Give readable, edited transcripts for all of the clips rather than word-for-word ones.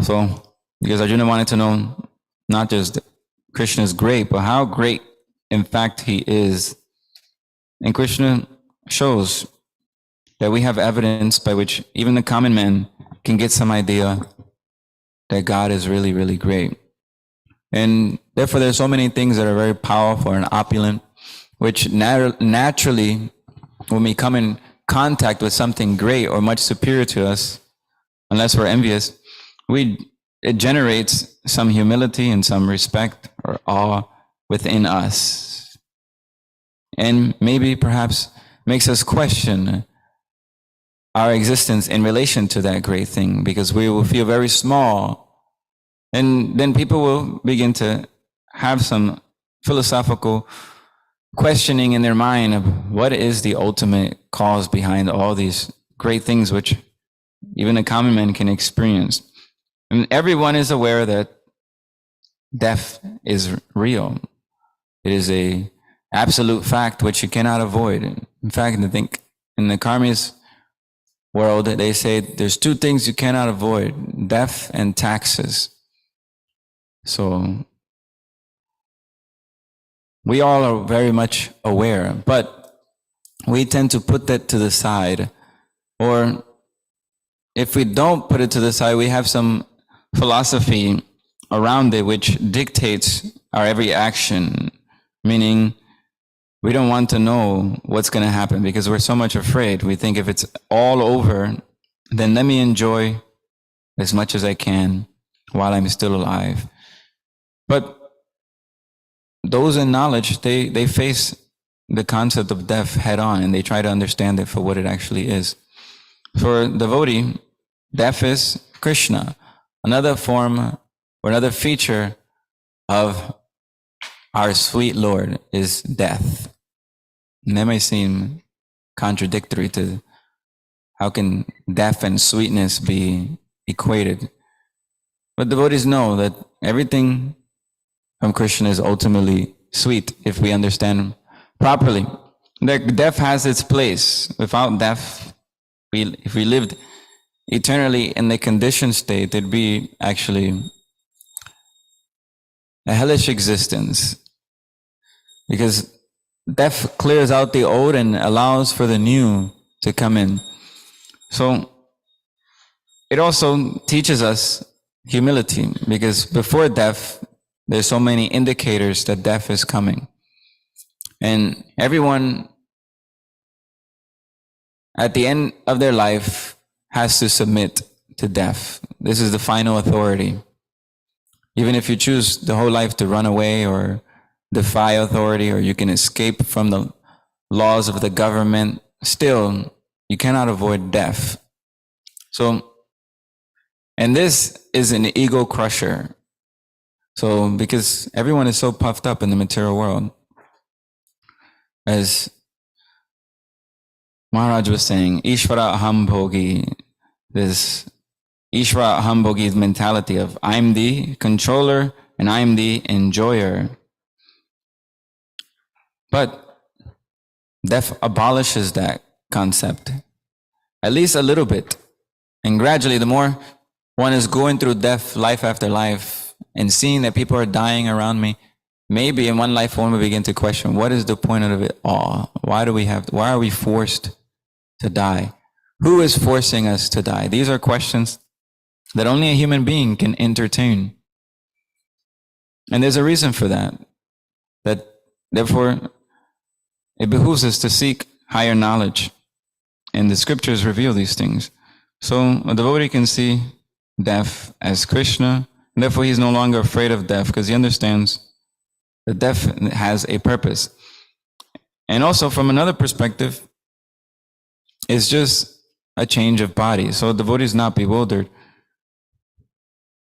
So, because Arjuna wanted to know not just that Krishna is great, but how great, in fact, he is. And Krishna shows that we have evidence by which even the common man can get some idea that God is really, really great. And therefore, there's so many things that are very powerful and opulent, which naturally, when we come in contact with something great or much superior to us, unless we're envious, it generates some humility and some respect or awe within us. And maybe perhaps makes us question our existence in relation to that great thing, because we will feel very small. And then people will begin to have some philosophical questioning in their mind of what is the ultimate cause behind all these great things which even a common man can experience. And everyone is aware that death is real. It is a absolute fact which you cannot avoid. In fact, I think in the karmis world, they say there's two things you cannot avoid: death and taxes. So we all are very much aware, but we tend to put that to the side. Or if we don't put it to the side, we have some philosophy around it which dictates our every action, meaning we don't want to know what's going to happen because we're so much afraid. We think if it's all over, then let me enjoy as much as I can while I'm still alive. But those in knowledge, they face the concept of death head on, and they try to understand it for what it actually is. For devotee, death is Krishna, another form or another feature of our sweet Lord is death. And that may seem contradictory to how can death and sweetness be equated. But devotees know that everything from Krishna is ultimately sweet if we understand properly. That death has its place. Without death, if we lived eternally in the conditioned state, it'd be actually a hellish existence. Because death clears out the old and allows for the new to come in. So it also teaches us humility, because before death, there's so many indicators that death is coming. And everyone at the end of their life has to submit to death. This is the final authority. Even if you choose the whole life to run away or defy authority, or you can escape from the laws of the government, still you cannot avoid death. So, and this is an ego crusher. So, because everyone is so puffed up in the material world, as Maharaj was saying, Ishvara Aham Bhogi, this Ishvara Aham Bhogi's mentality of I'm the controller and I'm the enjoyer. But death abolishes that concept, at least a little bit. And gradually, the more one is going through death, life after life, and seeing that people are dying around me, maybe in one life one will begin to question, what is the point of it all? Why are we forced to die? Who is forcing us to die? These are questions that only a human being can entertain. And there's a reason for that. That therefore, it behooves us to seek higher knowledge. And the scriptures reveal these things. So a devotee can see death as Krishna, and therefore he's no longer afraid of death, because he understands that death has a purpose. And also from another perspective, it's just a change of body. So the devotee is not bewildered,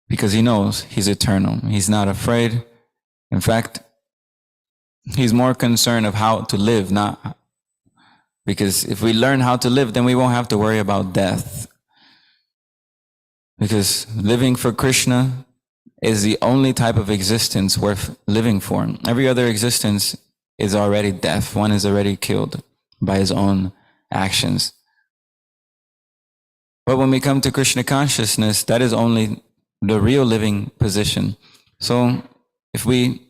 because he knows he's eternal. He's not afraid. In fact, he's more concerned of how to live, not because if we learn how to live, then we won't have to worry about death. Because living for Krishna is the only type of existence worth living for. Every other existence is already death. One is already killed by his own actions. But when we come to Krishna consciousness, that is only the real living position. So if we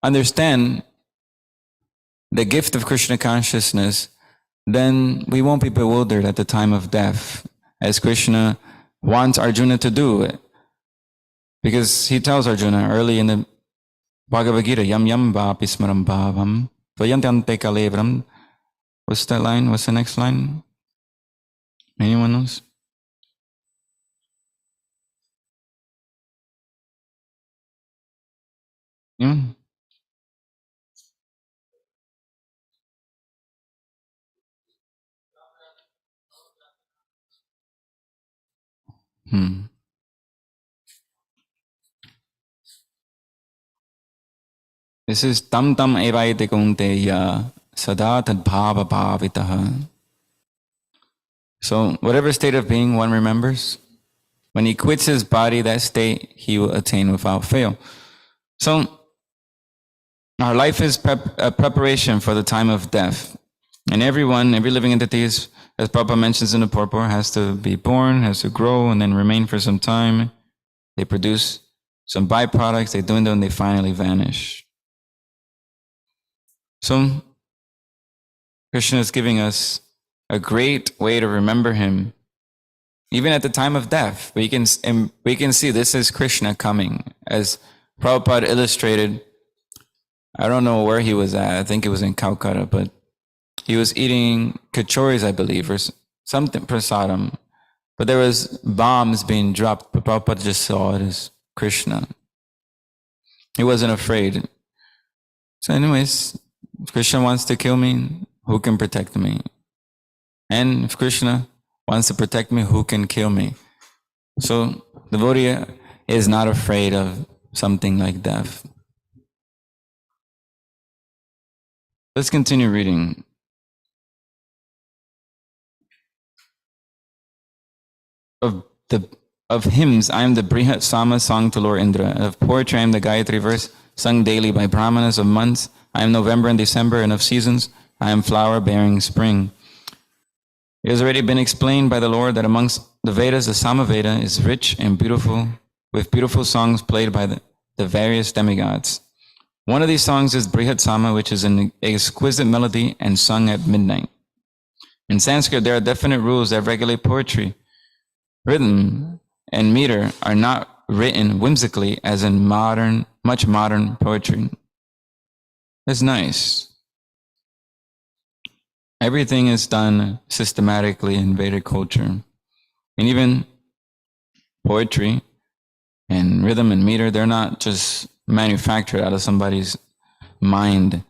understand the gift of Krishna consciousness, then we won't be bewildered at the time of death, as Krishna wants Arjuna to do. Because he tells Arjuna early in the Bhagavad-Gita, yam yam vapi smaram bhavam, tvayantante kalevram. What's that line? What's the next line? Anyone knows? Yeah. This is tam tam evaite kunteya sada tad bhava bhavitaha. So whatever state of being one remembers, when he quits his body, that state he will attain without fail. So our life is a preparation for the time of death. And everyone, every living entity is, as Prabhupada mentions in the purport, has to be born, has to grow, and then remain for some time. They produce some byproducts, they dwindle, and they finally vanish. So Krishna is giving us a great way to remember him, even at the time of death. We can see this is Krishna coming. As Prabhupada illustrated, I don't know where he was at. I think it was in Calcutta, but he was eating kachoris, I believe, or something, prasadam. But there was bombs being dropped, but Prabhupada just saw it as Krishna. He wasn't afraid. So anyways, if Krishna wants to kill me, who can protect me? And if Krishna wants to protect me, who can kill me? So the devotee is not afraid of something like death. Let's continue reading. Of hymns, I am the Brihat Sama sung to Lord Indra. Of poetry, I am the Gayatri verse sung daily by Brahmanas. Of months, I am November and December, and of seasons, I am flower bearing spring. It has already been explained by the Lord that amongst the Vedas, the Samaveda is rich and beautiful, with beautiful songs played by the various demigods. One of these songs is Brihat Sama, which is an exquisite melody and sung at midnight. In Sanskrit, there are definite rules that regulate poetry. Rhythm and meter are not written whimsically as in much modern poetry. That's nice. Everything is done systematically in Vedic culture. And even poetry and rhythm and meter, they're not just manufactured out of somebody's mind.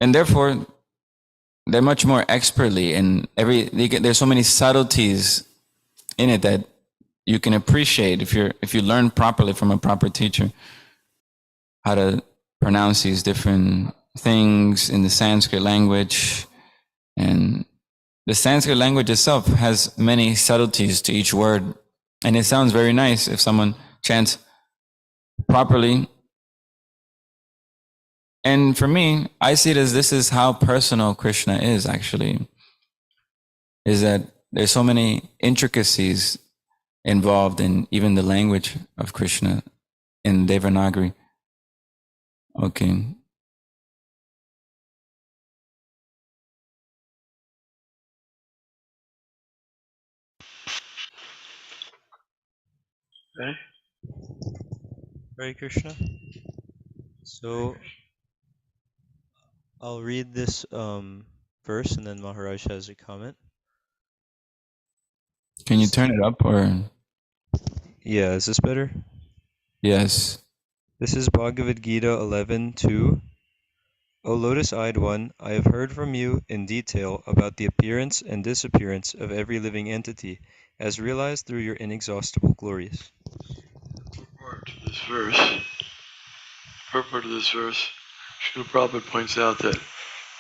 And therefore, they're much more expertly in there's so many subtleties in it that you can appreciate if you learn properly from a proper teacher how to pronounce these different things in the Sanskrit language. And the Sanskrit language itself has many subtleties to each word, and it sounds very nice if someone chants properly. And for me, I see it as this is how personal Krishna is, actually, is that there's so many intricacies involved in even the language of Krishna in Devanagari. Okay. Okay. Hare Krishna. So I'll read this verse and then Maharaj has a comment. Can you turn it up or? Yeah, is this better? Yes. This is Bhagavad-Gita 11:2. O lotus-eyed one, I have heard from you in detail about the appearance and disappearance of every living entity, as realized through your inexhaustible glories. Purport to this verse, Srila Prabhupada points out that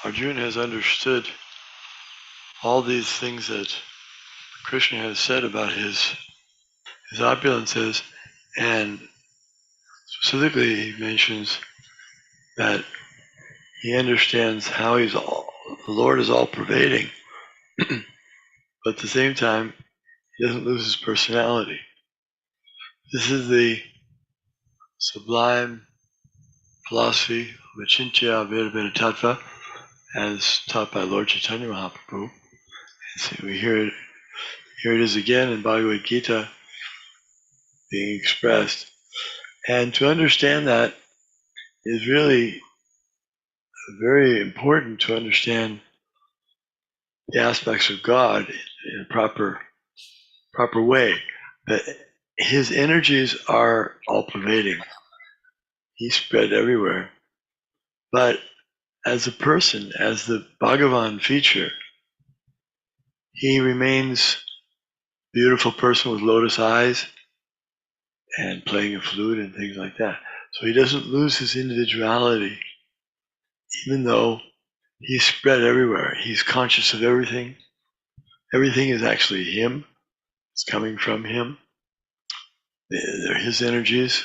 Arjuna has understood all these things that Krishna has said about his opulences, and specifically he mentions that he understands how the Lord is all pervading, but at the same time He doesn't lose his personality. This is the sublime philosophy of Achintya Advaita Tattva, as taught by Lord Chaitanya Mahaprabhu. So we hear it. Here it is again in Bhagavad-Gita being expressed. And to understand that is really very important, to understand the aspects of God in a proper way. That his energies are all pervading. He's spread everywhere. But as a person, as the Bhagavan feature, he remains a beautiful person with lotus eyes and playing a flute and things like that. So he doesn't lose his individuality, even though he's spread everywhere. He's conscious of everything. Everything is actually him. It's coming from him. They're his energies.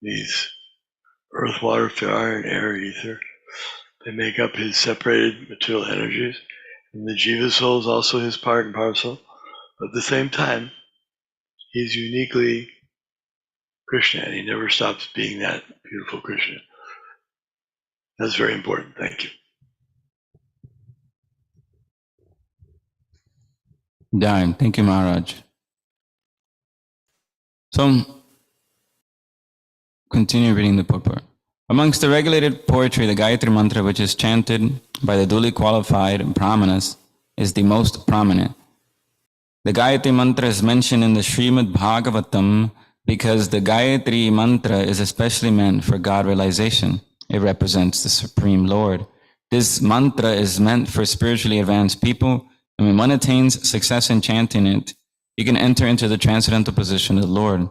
These earth, water, fire, and air, ether. They make up his separated material energies. And the Jiva soul is also his part and parcel. But at the same time, he's uniquely Krishna, and he never stops being that beautiful Krishna. That's very important. Thank you. Jai. Thank you, Maharaj. So, continue reading the purport. Amongst the regulated poetry, the Gayatri Mantra, which is chanted by the duly qualified brahmanas, is the most prominent. The Gayatri Mantra is mentioned in the Srimad Bhagavatam because the Gayatri Mantra is especially meant for God realization. It represents the Supreme Lord. This mantra is meant for spiritually advanced people, and when one attains success in chanting it, you can enter into the transcendental position of the Lord.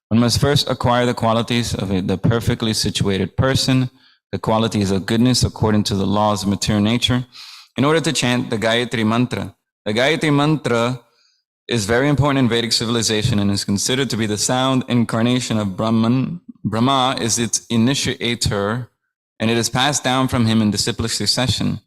One must first acquire the qualities of the perfectly situated person, the qualities of goodness according to the laws of material nature, in order to chant the Gayatri Mantra. The Gayatri Mantra is very important in Vedic civilization and is considered to be the sound incarnation of Brahman. Brahma is its initiator, and it is passed down from him in disciplic succession.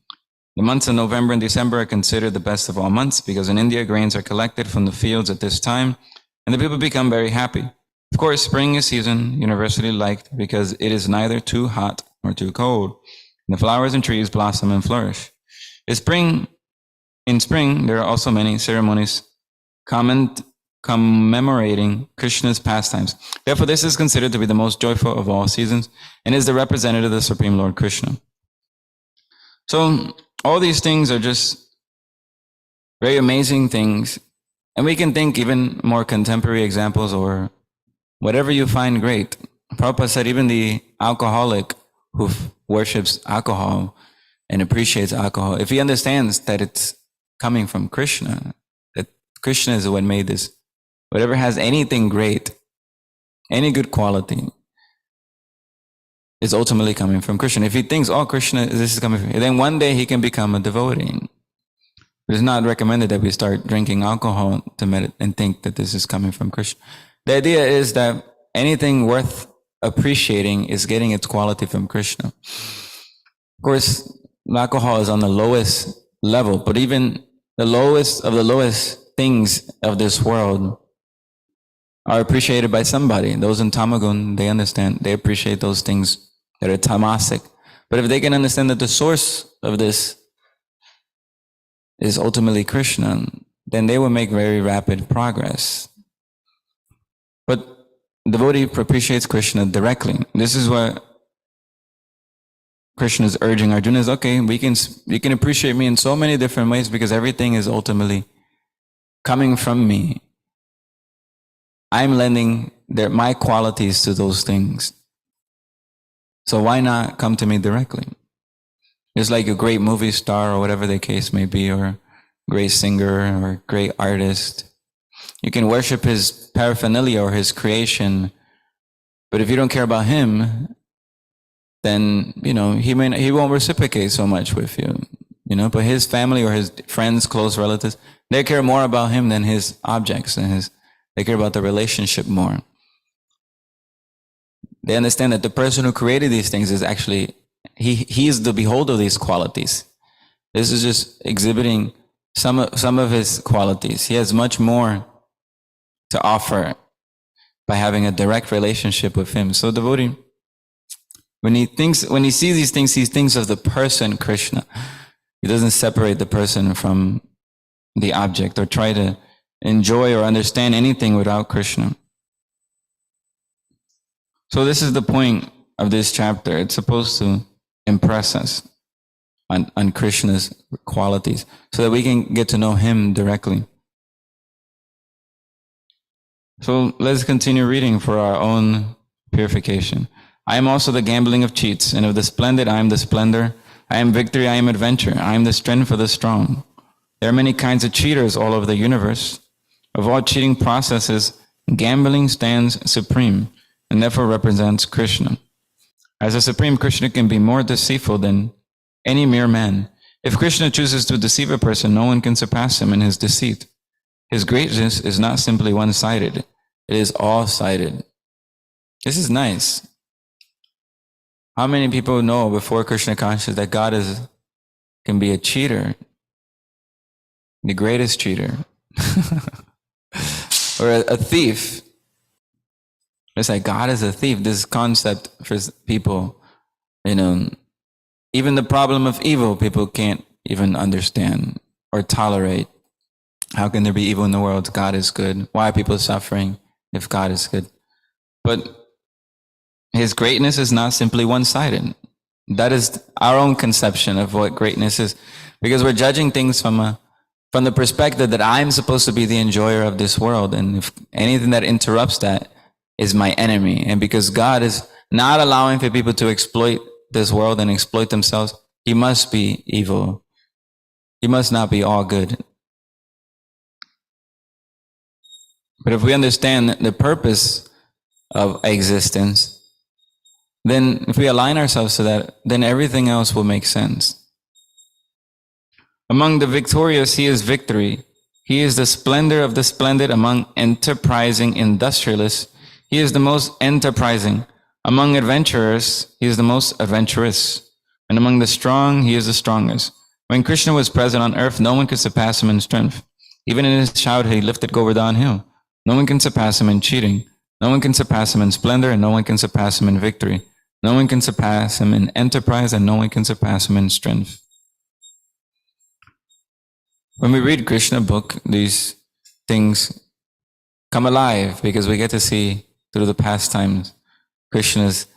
The months of November and December are considered the best of all months because in India, grains are collected from the fields at this time, and the people become very happy. Of course, spring is season universally liked because it is neither too hot nor too cold, and the flowers and trees blossom and flourish. In spring, there are also many ceremonies commemorating Krishna's pastimes. Therefore, this is considered to be the most joyful of all seasons and is the representative of the Supreme Lord Krishna. So, all these things are just very amazing things. And we can think even more contemporary examples or whatever you find great. Prabhupada said even the alcoholic who worships alcohol and appreciates alcohol, if he understands that it's coming from Krishna, that Krishna is the one made this, whatever has anything great, any good quality, is ultimately coming from Krishna. If he thinks, oh, Krishna, this is coming from him, then one day he can become a devotee. It is not recommended that we start drinking alcohol to meditate and think that this is coming from Krishna. The idea is that anything worth appreciating is getting its quality from Krishna. Of course, alcohol is on the lowest level, but even the lowest of the lowest things of this world are appreciated by somebody. Those in Tamagun, they understand, they appreciate those things that are tamasic. But if they can understand that the source of this is ultimately Krishna, then they will make very rapid progress. But the devotee appreciates Krishna directly. This is what Krishna is urging Arjuna is, okay, you can appreciate me in so many different ways because everything is ultimately coming from me. I'm lending my qualities to those things. So why not come to me directly? It's like a great movie star or whatever the case may be, or a great singer or a great artist. You can worship his paraphernalia or his creation, but if you don't care about him, then, he won't reciprocate so much with you, but his family or his friends, close relatives, they care more about him than his objects and they care about the relationship more. They understand that the person who created these things is actually, he is the beholder of these qualities. This is just exhibiting some of his qualities. He has much more to offer by having a direct relationship with him. So devotee, when he sees these things, he thinks of the person Krishna. He doesn't separate the person from the object or try to enjoy or understand anything without Krishna. So this is the point of this chapter. It's supposed to impress us on Krishna's qualities so that we can get to know him directly. So let's continue reading for our own purification. I am also the gambling of cheats, and of the splendid I am the splendor. I am victory, I am adventure. I am the strength for the strong. There are many kinds of cheaters all over the universe. Of all cheating processes, gambling stands supreme and therefore represents Krishna. As a supreme, Krishna can be more deceitful than any mere man. If Krishna chooses to deceive a person, no one can surpass him in his deceit. His greatness is not simply one-sided, it is all-sided. This is nice. How many people know before Krishna consciousness that God can be a cheater, the greatest cheater, or a thief? It's like God is a thief. This concept for people, even the problem of evil, people can't even understand or tolerate. How can there be evil in the world? God is good. Why are people suffering if God is good? But his greatness is not simply one-sided. That is our own conception of what greatness is, because we're judging things from the perspective that I'm supposed to be the enjoyer of this world, and if anything that interrupts that is my enemy. And because God is not allowing for people to exploit this world and exploit themselves, he must be evil. He must not be all good. But if we understand the purpose of existence, then if we align ourselves to that, then everything else will make sense. Among the victorious, he is victory. He is the splendor of the splendid. Among enterprising industrialists, he is the most enterprising. Among adventurers, he is the most adventurous. And among the strong, he is the strongest. When Krishna was present on earth, no one could surpass him in strength. Even in his childhood, he lifted Govardhan hill. No one can surpass him in cheating. No one can surpass him in splendor, and no one can surpass him in victory. No one can surpass him in enterprise, and no one can surpass him in strength. When we read Krishna book, these things come alive because we get to see through the pastimes Krishna's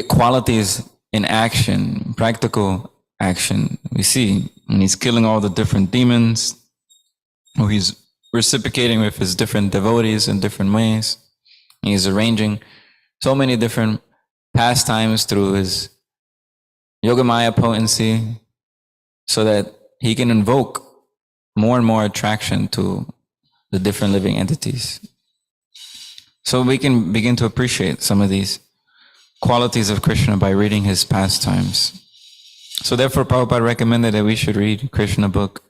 qualities in action, practical action. We see when he's killing all the different demons, or he's reciprocating with his different devotees in different ways. He's arranging so many different pastimes through his Yogamaya potency so that he can invoke more and more attraction to the different living entities. So we can begin to appreciate some of these qualities of Krishna by reading his pastimes. So therefore, Prabhupada recommended that we should read Krishna book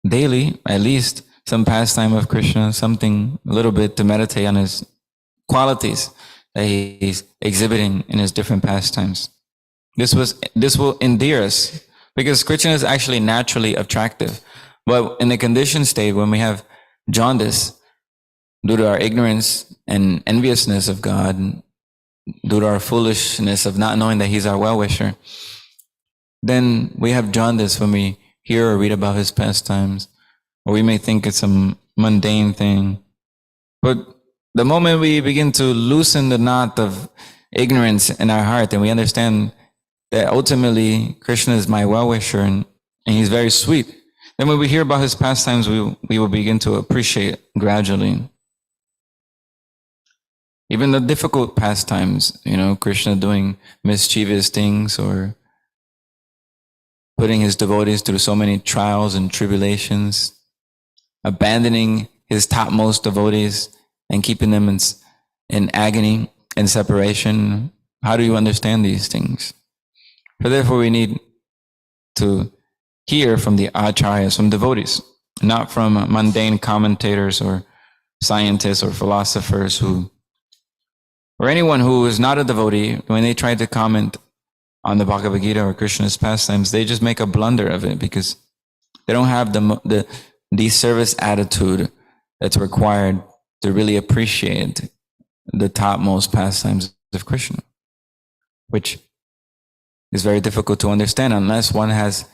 daily, at least some pastime of Krishna, something a little bit to meditate on his qualities that he's exhibiting in his different pastimes. This will endear us, because Krishna is actually naturally attractive. But in the conditioned state, when we have jaundice, due to our ignorance and enviousness of God, due to our foolishness of not knowing that he's our well-wisher, then we have jaundice when we hear or read about his pastimes, or we may think it's a mundane thing. But the moment we begin to loosen the knot of ignorance in our heart, and we understand that ultimately Krishna is my well-wisher and he's very sweet, then when we hear about his pastimes, we will begin to appreciate gradually. Even the difficult pastimes, Krishna doing mischievous things or putting his devotees through so many trials and tribulations, abandoning his topmost devotees and keeping them in agony and separation. How do you understand these things? So therefore we need to hear from the acharyas, from devotees, not from mundane commentators or scientists or philosophers or anyone who is not a devotee. When they try to comment on the Bhagavad-Gita or Krishna's pastimes, they just make a blunder of it, because They don't have the service attitude that's required to really appreciate the topmost pastimes of Krishna, which is very difficult to understand unless one has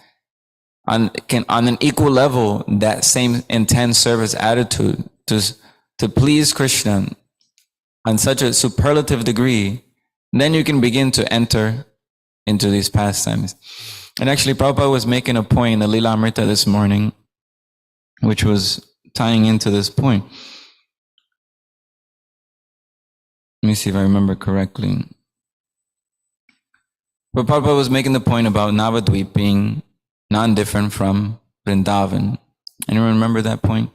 on an equal level that same intense service attitude to please Krishna on such a superlative degree. Then you can begin to enter into these pastimes. And actually, Prabhupada was making a point in the Lila Amrita this morning, which was tying into this point. Let me see if I remember correctly. But Prabhupada was making the point about Navadvip being non-different from Vrindavan. Anyone remember that point?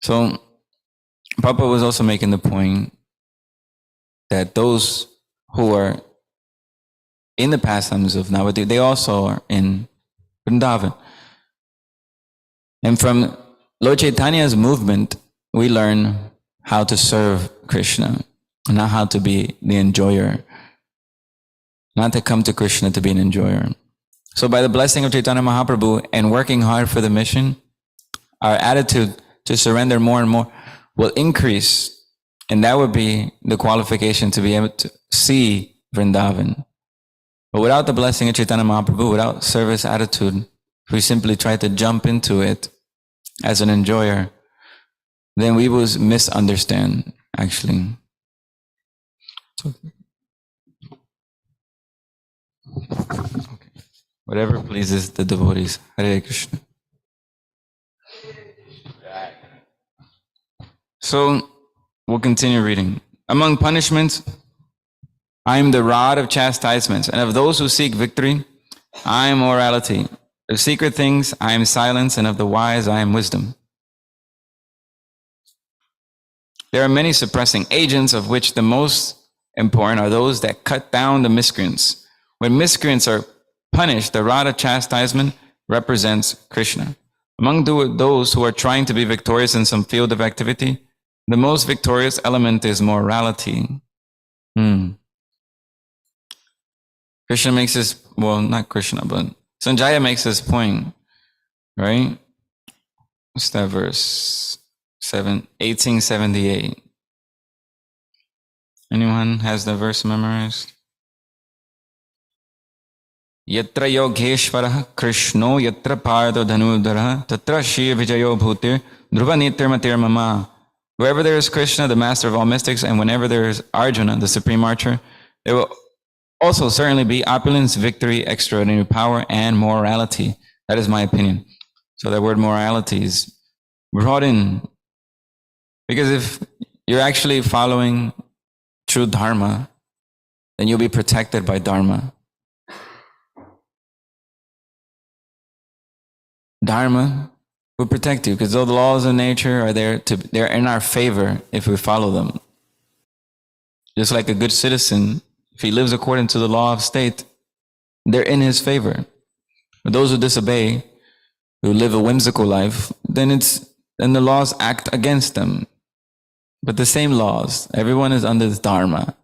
So, Prabhupada was also making the point that those who are in the pastimes of Navadvip, they also are in Vrindavan. And from Lord Chaitanya's movement, we learn how to serve Krishna, not how to be the enjoyer, not to come to Krishna to be an enjoyer. So by the blessing of Chaitanya Mahaprabhu and working hard for the mission, our attitude to surrender more and more will increase. And that would be the qualification to be able to see Vrindavan. But without the blessing of Chaitanya Mahaprabhu, without service attitude, if we simply try to jump into it as an enjoyer, then we will misunderstand, actually. Okay. Whatever pleases the devotees. Hare Krishna. So, we'll continue reading. Among punishments, I am the rod of chastisements, and of those who seek victory, I am morality. Of secret things, I am silence, and of the wise, I am wisdom. There are many suppressing agents, of which the most important are those that cut down the miscreants. When miscreants are punished, the rod of chastisement represents Krishna. Among those who are trying to be victorious in some field of activity, the most victorious element is morality. Krishna makes this, well, not Krishna, but Sanjaya makes this point, right? What's that verse? 1878. Anyone has the verse memorized? Yatra yogeshwarah Krishno yatra pardo dhanudharah tatra shri vijayo bhutir dhruva nitirmatir mama. Wherever there is Krishna, the master of all mystics, and whenever there is Arjuna, the supreme archer, there will also certainly be opulence, victory, extraordinary power, and morality. That is my opinion. So that word morality is brought in because if you're actually following true dharma, then you'll be protected by dharma. Dharma will protect you because all the laws of nature are they're in our favor if we follow them. Just like a good citizen, if he lives according to the law of state, they're in his favor. But those who disobey, who live a whimsical life, then the laws act against them. But the same laws, everyone is under this dharma.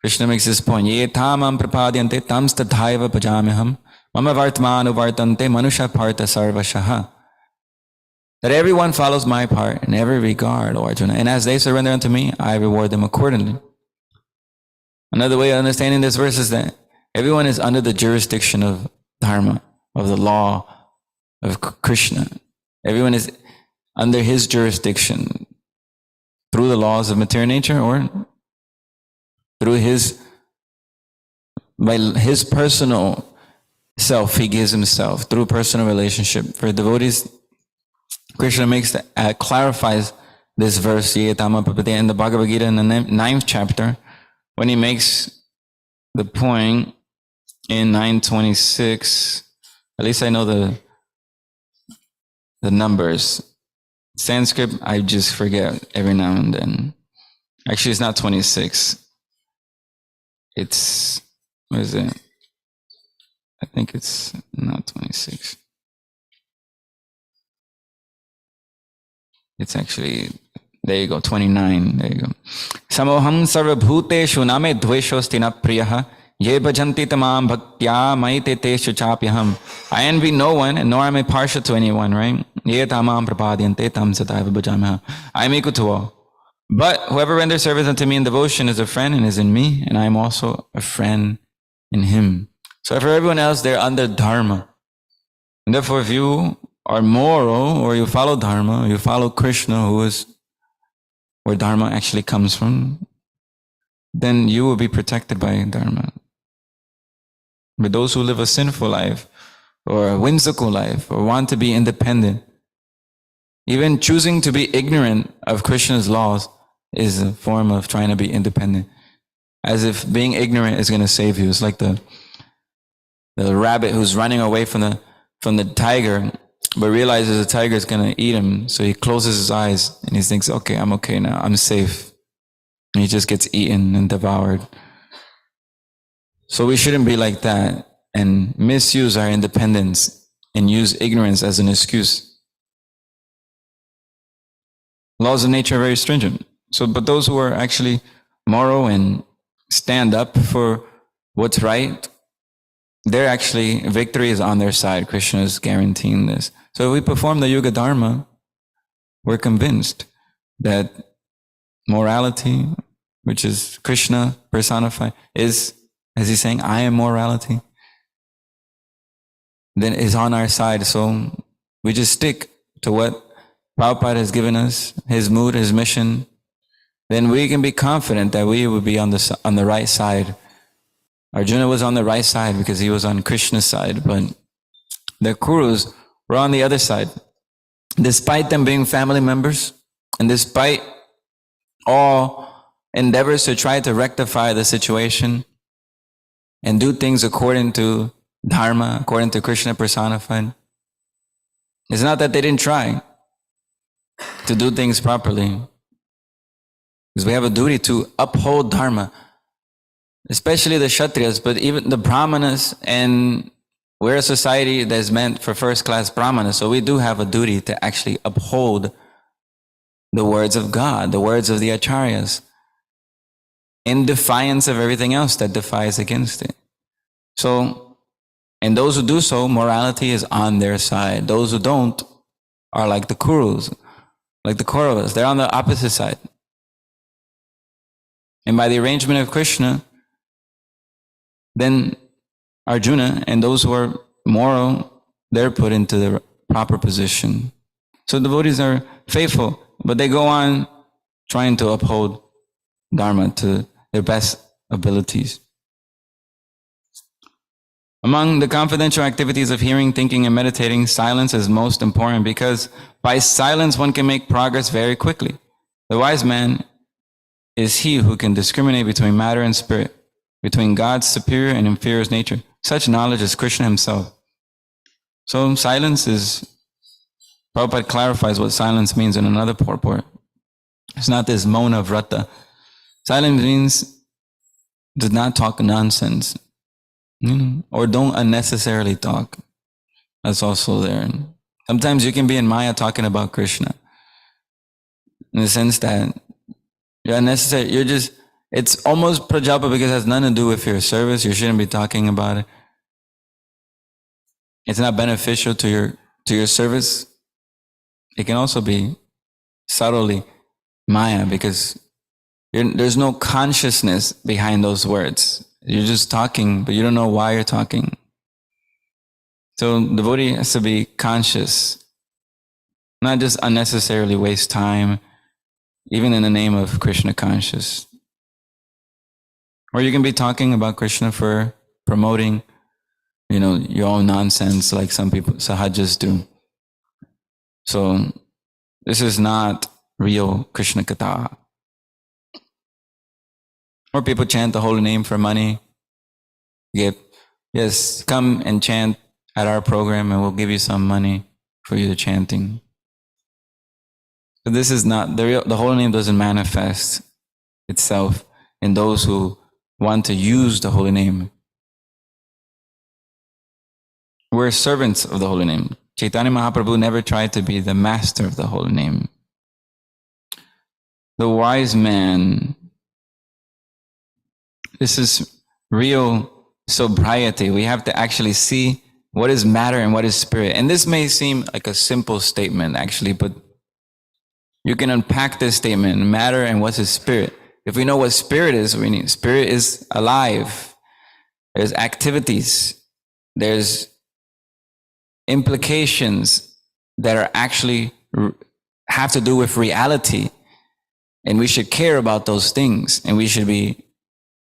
Krishna makes this point, Ye tamam prapadyante tam stadhaiva pajamiham mama vartmanu vartante manusha partha sarvashaha. That everyone follows my part in every regard, O Arjuna, and as they surrender unto me, I reward them accordingly. Another way of understanding this verse is that everyone is under the jurisdiction of dharma, of the law of Krishna. Everyone is under his jurisdiction through the laws of material nature or through by his personal self, he gives himself through personal relationship. For devotees, Krishna clarifies this verse in the Bhagavad-Gita in the 9th chapter when he makes the point in 926. At least I know the numbers. Sanskrit, I just forget every now and then. Actually, it's not 26. It's, what is it? I think it's not 26. It's actually, there you go, 29. There you go. Samoham sarvabhuteshu name dveshostina priyaha Ye bhajanti tamam bhaktya maite teshu chapyaham. I envy no one, and nor am I partial to anyone, right? Ye tamam prapadyante tam sataiva bhajamah. I am equal to all. But whoever renders service unto me in devotion is a friend and is in me, and I am also a friend in him. So for everyone else, they're under dharma. And therefore, if you are moral, or you follow dharma, or you follow Krishna, who is where dharma actually comes from, then you will be protected by dharma. But those who live a sinful life, or a whimsical life, or want to be independent, even choosing to be ignorant of Krishna's laws is a form of trying to be independent. As if being ignorant is going to save you. It's like the rabbit who's running away from the tiger, but realizes the tiger is going to eat him. So he closes his eyes and he thinks, okay, I'm okay now. I'm safe. And he just gets eaten and devoured. So we shouldn't be like that and misuse our independence and use ignorance as an excuse. Laws of nature are very stringent. So, but those who are actually moral and stand up for what's right, they're actually, victory is on their side. Krishna is guaranteeing this. So if we perform the Yuga Dharma, we're convinced that morality, which is Krishna personified, is, as he's saying, I am morality, then is on our side. So we just stick to what Prabhupada has given us, his mood, his mission. Then we can be confident that we will be on the right side. Arjuna was on the right side because he was on Krishna's side, but the Kurus were on the other side. Despite them being family members, and despite all endeavors to try to rectify the situation and do things according to Dharma, according to Krishna personified, it's not that they didn't try to do things properly, because we have a duty to uphold Dharma, especially the Kshatriyas, but even the Brahmanas, and we're a society that's meant for first-class Brahmanas, so we do have a duty to actually uphold the words of God, the words of the Acharyas, in defiance of everything else that defies against it. So, and those who do so, morality is on their side. Those who don't are like the Kurus, like the Kauravas. They're on the opposite side. And by the arrangement of Krishna, then Arjuna and those who are moral, they're put into the proper position. So devotees are faithful, but they go on trying to uphold Dharma to their best abilities. Among the confidential activities of hearing, thinking, and meditating, silence is most important, because by silence one can make progress very quickly. The wise man is he who can discriminate between matter and spirit, between God's superior and inferior nature. Such knowledge is Krishna himself. So silence is, Prabhupada clarifies what silence means in another purport. It's not this Mona Vrata. Silence means do not talk nonsense, or don't unnecessarily talk. That's also there. Sometimes you can be in Maya talking about Krishna, in the sense that you're unnecessary. It's almost prajapa because it has nothing to do with your service. You shouldn't be talking about it. It's not beneficial to your service. It can also be subtly Maya, because there's no consciousness behind those words. You're just talking, but you don't know why you're talking. So the devotee has to be conscious, not just unnecessarily waste time, even in the name of Krishna conscious. Or you can be talking about Krishna for promoting, your own nonsense, like some people, sahajas, do. So this is not real Krishna Katha. Or people chant the holy name for money. Yes, come and chant at our program and we'll give you some money for your chanting. But this is not, the holy name doesn't manifest itself in those who want to use the holy name. We're servants of the holy name. Chaitanya Mahaprabhu never tried to be the master of the holy name. The wise man, this is real sobriety. We have to actually see what is matter and what is spirit. And this may seem like a simple statement, actually, but you can unpack this statement, matter and what's his spirit. If we know what spirit is, we need spirit is alive. There's activities. There's implications that are actually have to do with reality. And we should care about those things. And we should be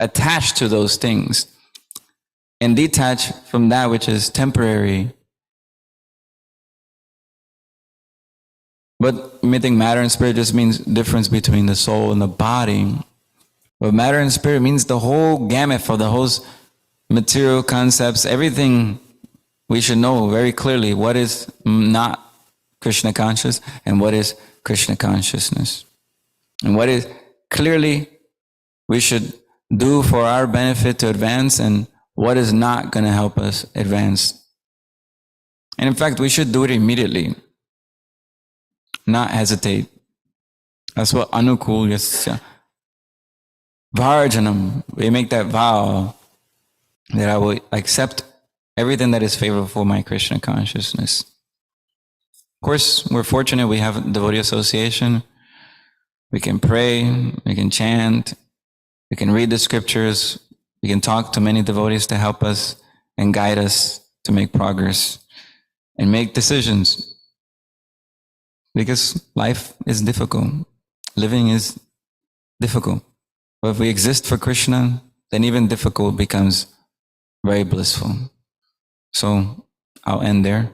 attached to those things and detach from that which is temporary. But we think matter and spirit just means difference between the soul and the body. But matter and spirit means the whole gamut for the whole material concepts, everything. We should know very clearly what is not Krishna conscious and what is Krishna consciousness. And what is clearly we should do for our benefit to advance and what is not going to help us advance. And in fact, we should do it immediately, not hesitate. That's what Anukul Yasya Varjanam. We make that vow that I will accept everything that is favorable for my Krishna consciousness. Of course, we're fortunate we have a devotee association. We can pray, we can chant, we can read the scriptures, we can talk to many devotees to help us and guide us to make progress and make decisions. Because life is difficult. Living is difficult. But if we exist for Krishna, then even difficult becomes very blissful. So I'll end there.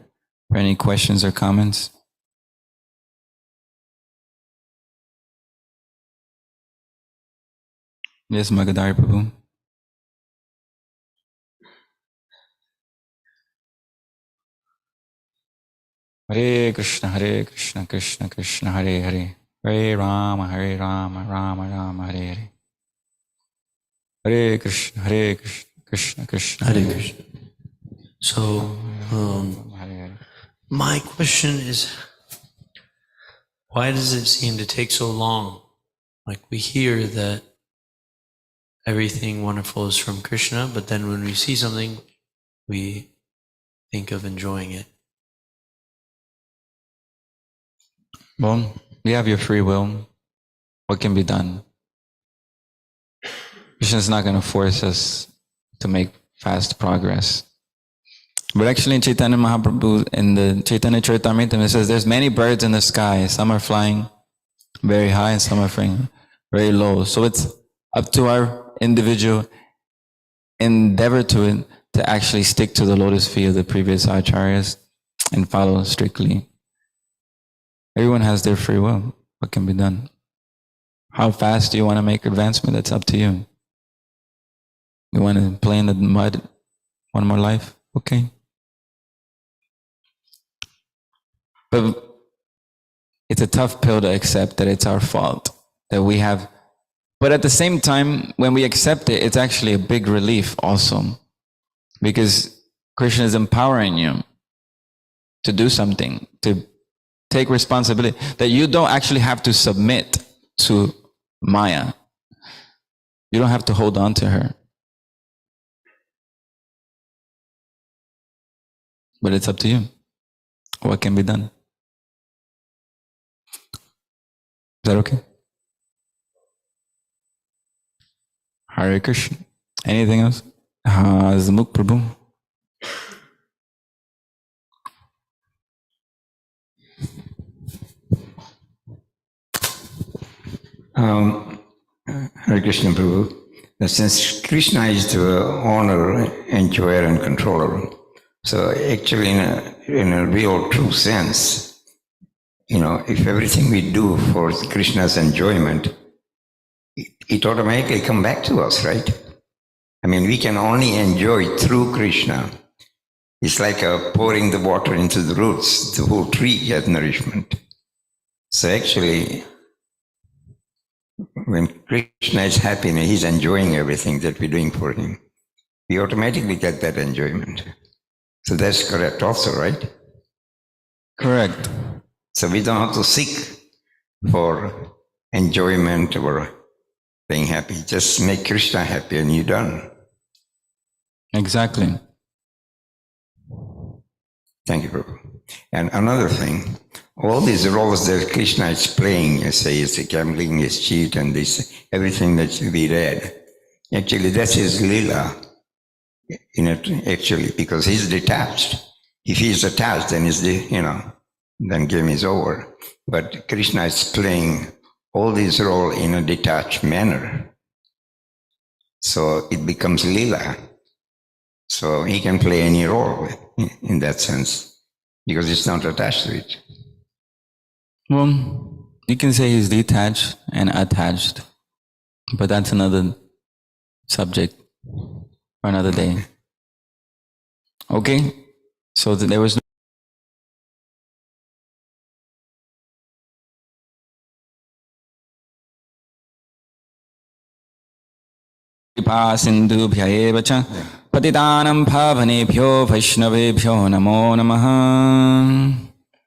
For any questions or comments? Yes, Magadari Prabhu. Hare Krishna, Krishna Krishna, Hare Hare. Hare Rama, Rama Rama, Hare Hare. Hare Krishna, Krishna Krishna, Hare Krishna. So, my question is, why does it seem to take so long? Like we hear that everything wonderful is from Krishna, but then when we see something, we think of enjoying it. Well, we have your free will. What can be done? Krishna is not going to force us to make fast progress. But actually in Chaitanya Mahaprabhu, in the Chaitanya Charitamrita, it says there's many birds in the sky. Some are flying very high and some are flying very low. So it's up to our individual endeavor to actually stick to the lotus feet of the previous acharyas and follow strictly. Everyone has their free will. What can be done? How fast do you want to make advancement? That's up to you. You want to play in the mud one more life? Okay. But it's a tough pill to accept that it's our fault, that we have. But at the same time, when we accept it, it's actually a big relief also. Because Krishna is empowering you to do something, to take responsibility, that you don't actually have to submit to Maya. You don't have to hold on to her. But it's up to you. What can be done? Is that okay? Hare Krishna. Anything else? Zamuk Prabhu. Hare Krishna Prabhu. Since Krishna is the owner, enjoyer, and controller, so actually in a real true sense, if everything we do for Krishna's enjoyment, it automatically come back to us, right? I mean, we can only enjoy through Krishna. It's like pouring the water into the roots. The whole tree gets nourishment. So actually, when Krishna is happy and he's enjoying everything that we're doing for him, we automatically get that enjoyment. So that's correct also, right? Correct. So we don't have to seek for enjoyment or being happy. Just make Krishna happy and you're done. Exactly. Thank you, Prabhu. And another thing, all these roles that Krishna is playing, you say, is the gambling, is cheat, and this, everything that we read, actually that's his lila, in it, actually, because he's detached. If he's attached, then then game is over. But Krishna is playing all these roles in a detached manner. So it becomes lila. So he can play any role in that sense, because it's not attached to it. Well, you can say he's detached and attached, but that's another subject for another day. Okay? So there was no कृपा सिन्धुभ्य एव च पतितानं पावनेभ्यो वैष्णवेभ्यो नमो नमः.